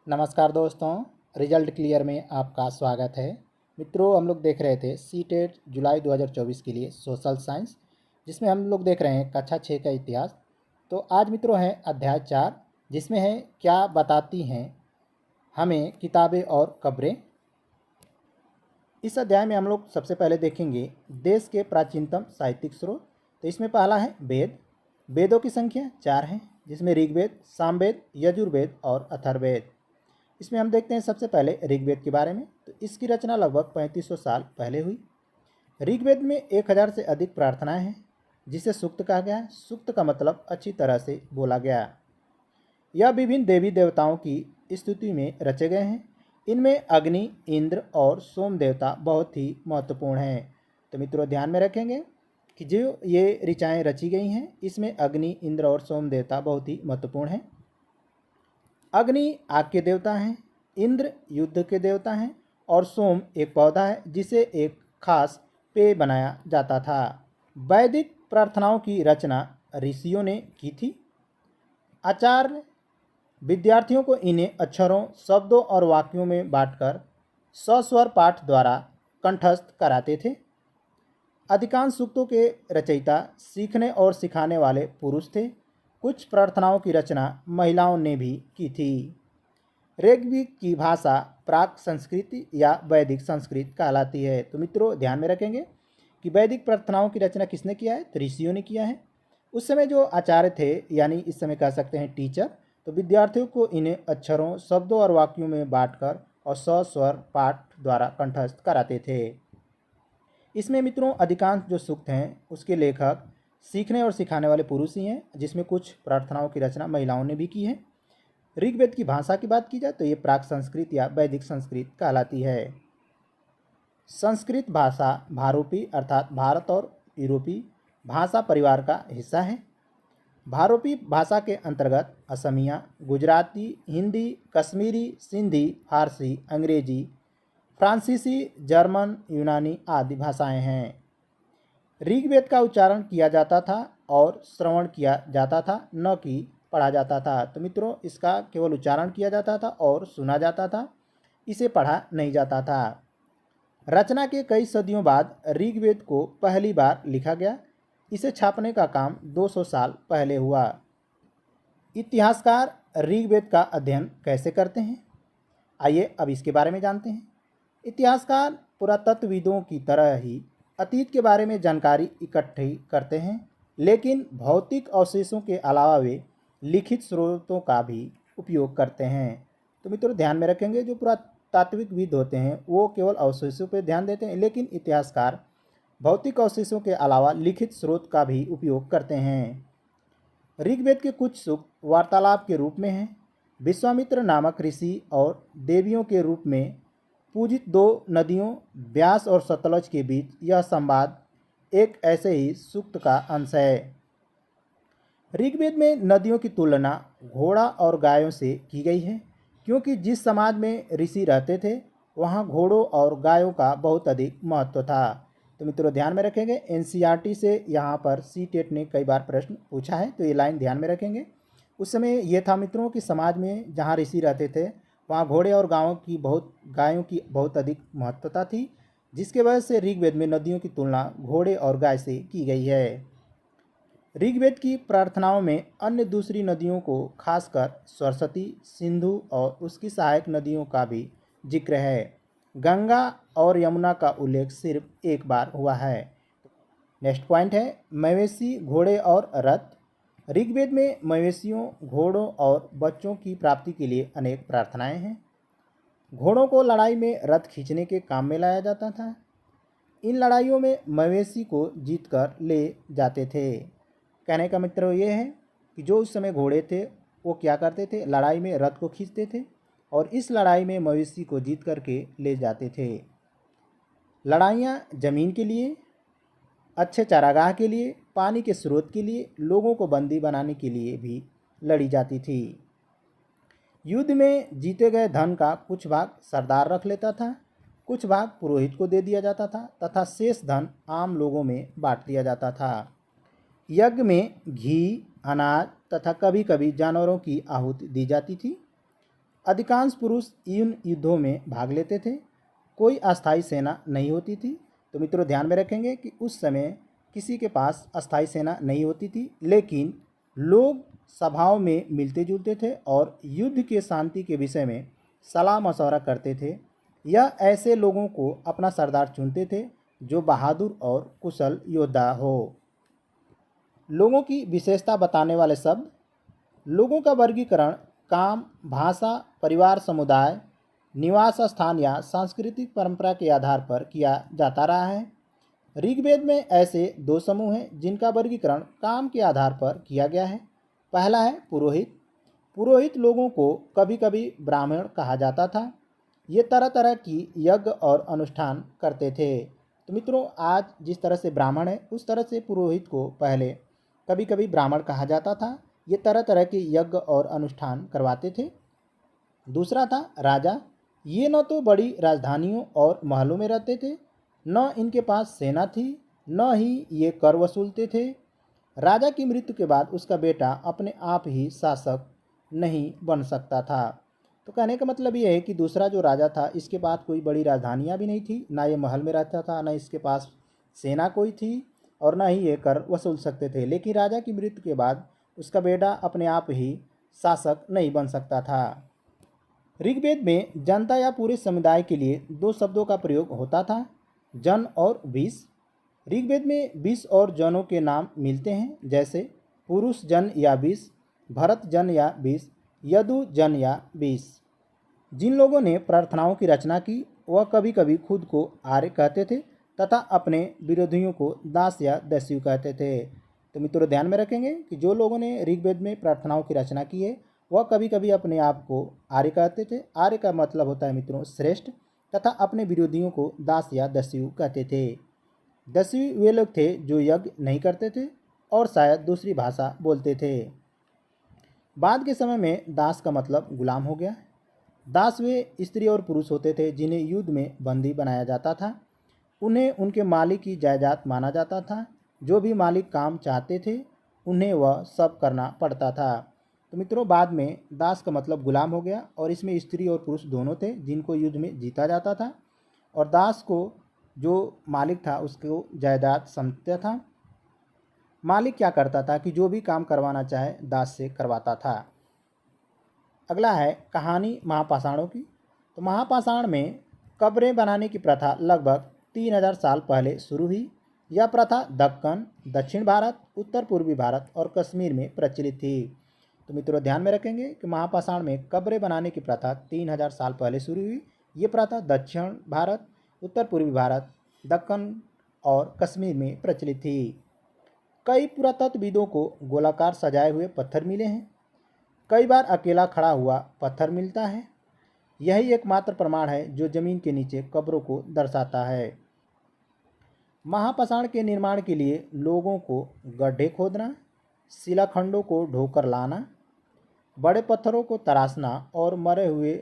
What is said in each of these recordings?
नमस्कार दोस्तों, result clear में आपका स्वागत है। मित्रों, हम लोग देख रहे थे सीटेट जुलाई 2024 के लिए सोशल साइंस, जिसमें हम लोग देख रहे हैं कक्षा 6 का इतिहास। तो आज मित्रों है अध्याय 4, जिसमें है क्या बताती हैं हमें किताबें और खबरें। इस अध्याय में हम लोग सबसे पहले देखेंगे देश के प्राचीनतम साहित्यिक स्रोत। तो इसमें पहला है वेद। वेदों की संख्या 4 है, जिसमें ऋग्वेद, सामवेद, यजुर्वेद और अथर्ववेद। इसमें हम देखते हैं सबसे पहले ऋग्वेद के बारे में। तो इसकी रचना लगभग 3500 साल पहले हुई। ऋग्वेद में 1000 से अधिक प्रार्थनाएं हैं, जिसे सूक्त कहा गया है। सूक्त का मतलब अच्छी तरह से बोला गया। यह विभिन्न देवी देवताओं की स्तुति में रचे गए हैं। इनमें अग्नि, इंद्र और सोम देवता बहुत ही महत्वपूर्ण हैं। तो मित्रों ध्यान में रखेंगे कि जो ये ऋचाएँ रची गई हैं, इसमें अग्नि, इंद्र और सोम देवता बहुत ही महत्वपूर्ण हैं। अग्नि आग के देवता हैं, इंद्र युद्ध के देवता हैं और सोम एक पौधा है जिसे एक खास पेय बनाया जाता था। वैदिक प्रार्थनाओं की रचना ऋषियों ने की थी। आचार्य विद्यार्थियों को इन्हें अक्षरों, शब्दों और वाक्यों में बांटकर सस्वर पाठ द्वारा कंठस्थ कराते थे। अधिकांश सूक्तों के रचयिता सीखने और सिखाने वाले पुरुष थे। कुछ प्रार्थनाओं की रचना महिलाओं ने भी की थी। ऋग्वेद की भाषा प्राक संस्कृत या वैदिक संस्कृत कहलाती है। तो मित्रों ध्यान में रखेंगे कि वैदिक प्रार्थनाओं की रचना किसने किया है? तो ऋषियों ने किया है। उस समय जो आचार्य थे, यानी इस समय कह सकते हैं टीचर, तो विद्यार्थियों को इन्हें अक्षरों, शब्दों और वाक्यों में बांटकर और सस्वर पाठ द्वारा कंठस्थ कराते थे। इसमें मित्रों अधिकांश जो सूक्त हैं उसके लेखक सीखने और सिखाने वाले पुरुष ही हैं, जिसमें कुछ प्रार्थनाओं की रचना महिलाओं ने भी की है। ऋग्वेद की भाषा की बात की जाए तो ये प्राक संस्कृत या वैदिक संस्कृत कहलाती है। संस्कृत भाषा भारोपी अर्थात भारत और यूरोपी भाषा परिवार का हिस्सा है। भारोपी भाषा के अंतर्गत असमिया, गुजराती, हिंदी, कश्मीरी, सिंधी, फारसी, अंग्रेजी, फ्रांसीसी, जर्मन, यूनानी आदि भाषाएं हैं। ऋग्वेद का उच्चारण किया जाता था और श्रवण किया जाता था, न कि पढ़ा जाता था। तो मित्रों इसका केवल उच्चारण किया जाता था और सुना जाता था, इसे पढ़ा नहीं जाता था। रचना के कई सदियों बाद ऋग्वेद को पहली बार लिखा गया। इसे छापने का काम 200 साल पहले हुआ। इतिहासकार ऋग्वेद का अध्ययन कैसे करते हैं? आइए अब इसके बारे में जानते हैं। इतिहासकार पुरातत्वविदों की तरह ही अतीत के बारे में जानकारी इकट्ठी करते हैं, लेकिन भौतिक अवशेषों के अलावा वे लिखित स्रोतों का भी उपयोग करते हैं। तो मित्रों ध्यान में रखेंगे, जो पुरातात्विकविद होते हैं वो केवल अवशेषों पर ध्यान देते हैं, लेकिन इतिहासकार भौतिक अवशेषों के अलावा लिखित स्रोत का भी उपयोग करते हैं। ऋग्वेद के कुछ सूक्त वार्तालाप के रूप में हैं। विश्वामित्र नामक ऋषि और देवियों के रूप में पूजित दो नदियों ब्यास और सतलज के बीच यह संवाद एक ऐसे ही सूक्त का अंश है। ऋग्वेद में नदियों की तुलना घोड़ा और गायों से की गई है, क्योंकि जिस समाज में ऋषि रहते थे वहाँ घोड़ों और गायों का बहुत अधिक महत्व था। तो मित्रों ध्यान में रखेंगे, एनसीईआरटी से यहाँ पर सीटेट ने कई बार प्रश्न पूछा है, तो ये लाइन ध्यान में रखेंगे। उस समय ये था मित्रों कि समाज में जहाँ ऋषि रहते थे वहाँ घोड़े और गायों की बहुत अधिक महत्वता थी, जिसके वजह से ऋग्वेद में नदियों की तुलना घोड़े और गाय से की गई है। ऋग्वेद की प्रार्थनाओं में अन्य दूसरी नदियों को खासकर सरस्वती, सिंधु और उसकी सहायक नदियों का भी जिक्र है। गंगा और यमुना का उल्लेख सिर्फ एक बार हुआ है। नेक्स्ट पॉइंट है मवेशी, घोड़े और रथ। ऋग्वेद में मवेशियों, घोड़ों और बच्चों की प्राप्ति के लिए अनेक प्रार्थनाएं हैं। घोड़ों को लड़ाई में रथ खींचने के काम में लाया जाता था। इन लड़ाइयों में मवेशी को जीतकर ले जाते थे। कहने का मतलब ये है कि जो उस समय घोड़े थे वो क्या करते थे, लड़ाई में रथ को खींचते थे और इस लड़ाई में मवेशी को जीत करके ले जाते थे। लड़ाइयाँ ज़मीन के लिए, अच्छे चारागाह के लिए, पानी के स्रोत के लिए, लोगों को बंदी बनाने के लिए भी लड़ी जाती थी। युद्ध में जीते गए धन का कुछ भाग सरदार रख लेता था, कुछ भाग पुरोहित को दे दिया जाता था तथा शेष धन आम लोगों में बांट दिया जाता था। यज्ञ में घी, अनाज तथा कभी कभी जानवरों की आहुति दी जाती थी। अधिकांश पुरुष इन युद्धों में भाग लेते थे। कोई अस्थायी सेना नहीं होती थी। तो मित्रों ध्यान में रखेंगे कि उस समय किसी के पास अस्थायी सेना नहीं होती थी, लेकिन लोग सभाओं में मिलते जुलते थे और युद्ध के शांति के विषय में सलाह मशवरा करते थे। यह ऐसे लोगों को अपना सरदार चुनते थे जो बहादुर और कुशल योद्धा हो। लोगों की विशेषता बताने वाले शब्द। लोगों का वर्गीकरण काम, भाषा, परिवार, समुदाय, निवास स्थान या सांस्कृतिक परंपरा के आधार पर किया जाता रहा है। ऋग्वेद में ऐसे दो समूह हैं जिनका वर्गीकरण काम के आधार पर किया गया है। पहला है पुरोहित। पुरोहित लोगों को कभी कभी ब्राह्मण कहा जाता था। ये तरह तरह की यज्ञ और अनुष्ठान करते थे। तो मित्रों आज जिस तरह से ब्राह्मण है उस तरह से पुरोहित को पहले कभी कभी ब्राह्मण कहा जाता था। ये तरह तरह के यज्ञ और अनुष्ठान करवाते थे। दूसरा था राजा। ये न तो बड़ी राजधानियों और महलों में रहते थे, न इनके पास सेना थी, न ही ये कर वसूलते थे। राजा की मृत्यु के बाद उसका बेटा अपने आप ही शासक नहीं बन सकता था। तो कहने का मतलब ये है कि दूसरा जो राजा था इसके पास कोई बड़ी राजधानियाँ भी नहीं थी, ना ये महल में रहता था, ना इसके पास सेना कोई थी और ना ही ये कर वसूल सकते थे। लेकिन राजा की मृत्यु के बाद उसका बेटा अपने आप ही शासक नहीं बन सकता था। ऋग्वेद में जनता या पूरे समुदाय के लिए दो शब्दों का प्रयोग होता था, जन और बीस। ऋग्वेद में 20 और जनों के नाम मिलते हैं, जैसे पुरुष जन या 20, भरत जन या 20, यदु जन या 20। जिन लोगों ने प्रार्थनाओं की रचना की वह कभी कभी खुद को आर्य कहते थे तथा अपने विरोधियों को दास या दस्यु कहते थे। तो मित्रों ध्यान में रखेंगे कि जो लोगों ने ऋग्वेद में प्रार्थनाओं की रचना की है वह कभी कभी अपने आप को आर्य कहते थे। आर्य का मतलब होता है मित्रों श्रेष्ठ, तथा अपने विरोधियों को दास या दस्यु कहते थे। दस्यु वे लोग थे जो यज्ञ नहीं करते थे और शायद दूसरी भाषा बोलते थे। बाद के समय में दास का मतलब गुलाम हो गया। दास वे स्त्री और पुरुष होते थे जिन्हें युद्ध में बंदी बनाया जाता था। उन्हें उनके मालिक की जायदाद माना जाता था। जो भी मालिक काम चाहते थे उन्हें वह सब करना पड़ता था। तो मित्रों बाद में दास का मतलब गुलाम हो गया और इसमें स्त्री और पुरुष दोनों थे जिनको युद्ध में जीता जाता था, और दास को जो मालिक था उसको जायदाद समझता था। मालिक क्या करता था कि जो भी काम करवाना चाहे दास से करवाता था। अगला है कहानी महापाषाणों की। तो महापाषाण में कब्रें बनाने की प्रथा लगभग 3000 साल पहले शुरू हुई। यह प्रथा दक्कन, दक्षिण भारत, उत्तर पूर्वी भारत और कश्मीर में प्रचलित थी। तो मित्रों ध्यान में रखेंगे कि महापाषाण में कब्रें बनाने की प्रथा 3000 साल पहले शुरू हुई। ये प्रथा दक्षिण भारत, उत्तर पूर्वी भारत, दक्कन और कश्मीर में प्रचलित थी। कई पुरातत्वविदों को गोलाकार सजाए हुए पत्थर मिले हैं। कई बार अकेला खड़ा हुआ पत्थर मिलता है। यही एकमात्र प्रमाण है जो जमीन के नीचे कब्रों को दर्शाता है। महापाषाण के निर्माण के लिए लोगों को गड्ढे खोदना, शिलाखंडों को ढोकर लाना, बड़े पत्थरों को तराशना और मरे हुए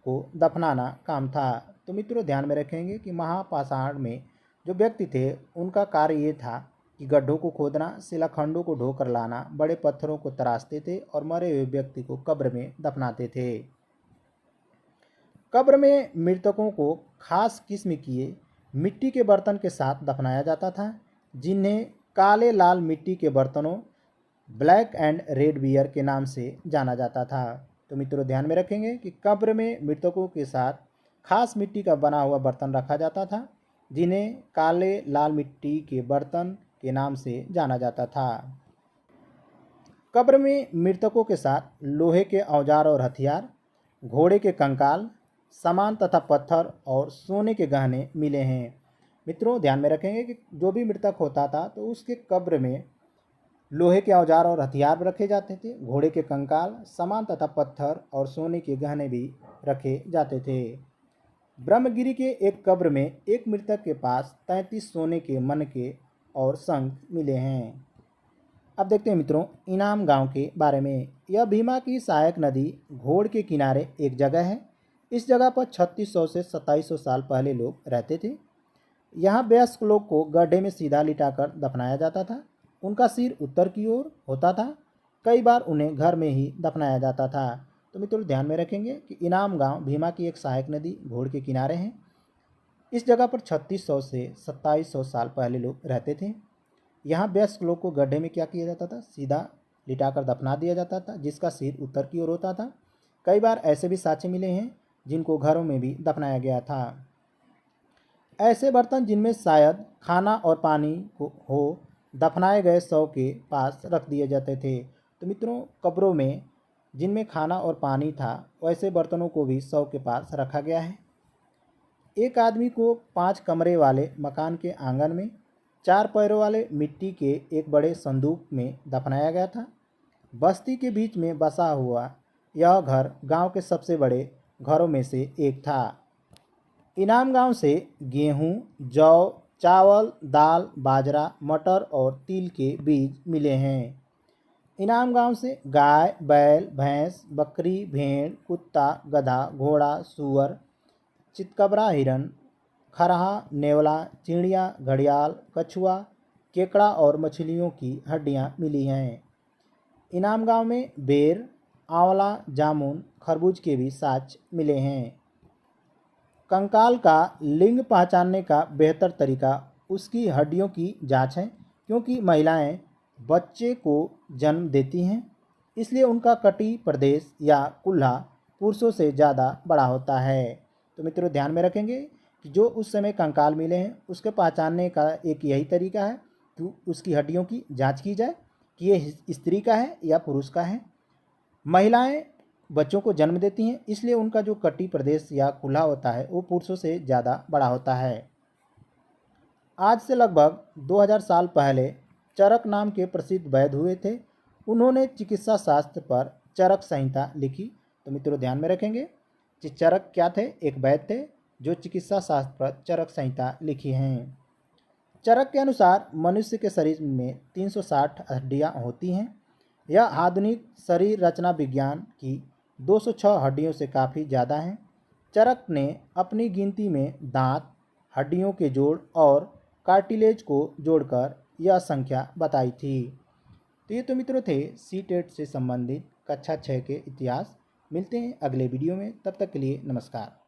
को दफनाना काम था। तो मित्रों ध्यान में रखेंगे कि महापाषाण में जो व्यक्ति थे उनका कार्य ये था कि गड्ढों को खोदना, शिलाखंडों को ढोकर लाना, बड़े पत्थरों को तराशते थे और मरे हुए व्यक्ति को कब्र में दफनाते थे। कब्र में मृतकों को खास किस्म किए मिट्टी के बर्तन के साथ दफनाया जाता था, जिन्हें काले लाल मिट्टी के बर्तनों ब्लैक एंड रेड बियर के नाम से जाना जाता था। तो मित्रों ध्यान में रखेंगे कि कब्र में मृतकों के साथ खास मिट्टी का बना हुआ बर्तन रखा जाता था, जिन्हें काले लाल मिट्टी के बर्तन के नाम से जाना जाता था। कब्र में मृतकों के साथ लोहे के औजार और हथियार, घोड़े के कंकाल, सामान तथा पत्थर और सोने के गहने मिले हैं। मित्रों ध्यान में रखेंगे कि जो भी मृतक होता था तो उसके कब्र में लोहे के औजार और हथियार रखे जाते थे, घोड़े के कंकाल, सामान तथा पत्थर और सोने के गहने भी रखे जाते थे। ब्रह्मगिरी के एक कब्र में एक मृतक के पास 33 सोने के मनके और शंख मिले हैं। अब देखते हैं मित्रों इनाम गांव के बारे में। यह भीमा की सहायक नदी घोड़ के किनारे एक जगह है। इस जगह पर 3600 से 2700 साल पहले लोग रहते थे। यहाँ वयस्क लोग को गड्ढे में सीधा लिटाकर दफनाया जाता था। उनका सिर उत्तर की ओर होता था। कई बार उन्हें घर में ही दफनाया जाता था। तो मित्रों ध्यान में रखेंगे कि इनाम गांव भीमा की एक सहायक नदी घोड़ के किनारे है। इस जगह पर 3600 से 2700 साल पहले लोग रहते थे। यहाँ वयस्क लोग को गड्ढे में क्या किया जाता था, सीधा लिटाकर दफना दिया जाता था, जिसका सिर उत्तर की ओर होता था। कई बार ऐसे भी साक्ष्य मिले हैं जिनको घरों में भी दफनाया गया था। ऐसे बर्तन जिनमें शायद खाना और पानी हो दफनाए गए शव के पास रख दिए जाते थे। तो मित्रों कब्रों में जिनमें खाना और पानी था वैसे बर्तनों को भी शव के पास रखा गया है। एक आदमी को 5 कमरे वाले मकान के आंगन में 4 पैरों वाले मिट्टी के एक बड़े संदूक में दफनाया गया था। बस्ती के बीच में बसा हुआ यह घर गांव के सबसे बड़े घरों में से एक था। इनाम गांव से गेहूं, जौ, चावल, दाल, बाजरा, मटर और तिल के बीज मिले हैं। इनाम गांव से गाय, बैल, भैंस, बकरी, भेड़, कुत्ता, गधा, घोड़ा, सूअर, चितकबरा, हिरन, खरहा, नेवला, चिड़िया, घड़ियाल, कछुआ, केकड़ा और मछलियों की हड्डियां मिली हैं। इनाम गांव में बेर, आंवला, जामुन, खरबूज के भी साक्ष्य मिले हैं। कंकाल का लिंग पहचानने का बेहतर तरीका उसकी हड्डियों की जांच है, क्योंकि महिलाएं बच्चे को जन्म देती हैं, इसलिए उनका कटी प्रदेश या कुल्हा पुरुषों से ज़्यादा बड़ा होता है। तो मित्रों ध्यान में रखेंगे कि जो उस समय कंकाल मिले हैं उसके पहचानने का एक यही तरीका है कि उसकी हड्डियों की जांच की जाए कि ये स्त्री का है या पुरुष का है। महिलाएं बच्चों को जन्म देती हैं, इसलिए उनका जो कटी प्रदेश या कुल्हा होता है वो पुरुषों से ज़्यादा बड़ा होता है। आज से लगभग 2000 साल पहले चरक नाम के प्रसिद्ध वैद्य हुए थे। उन्होंने चिकित्सा शास्त्र पर चरक संहिता लिखी। तो मित्रों ध्यान में रखेंगे कि चरक क्या थे, एक वैद्य थे जो चिकित्सा शास्त्र पर चरक संहिता लिखी हैं। चरक के अनुसार मनुष्य के शरीर में 360 हड्डियाँ होती हैं। यह आधुनिक शरीर रचना विज्ञान की 206 हड्डियों से काफ़ी ज़्यादा है। चरक ने अपनी गिनती में दांत, हड्डियों के जोड़ और कार्टिलेज को जोड़कर यह संख्या बताई थी। तो ये तो मित्रों थे सीटेट से संबंधित कक्षा 6 के इतिहास। मिलते हैं अगले वीडियो में, तब तक के लिए नमस्कार।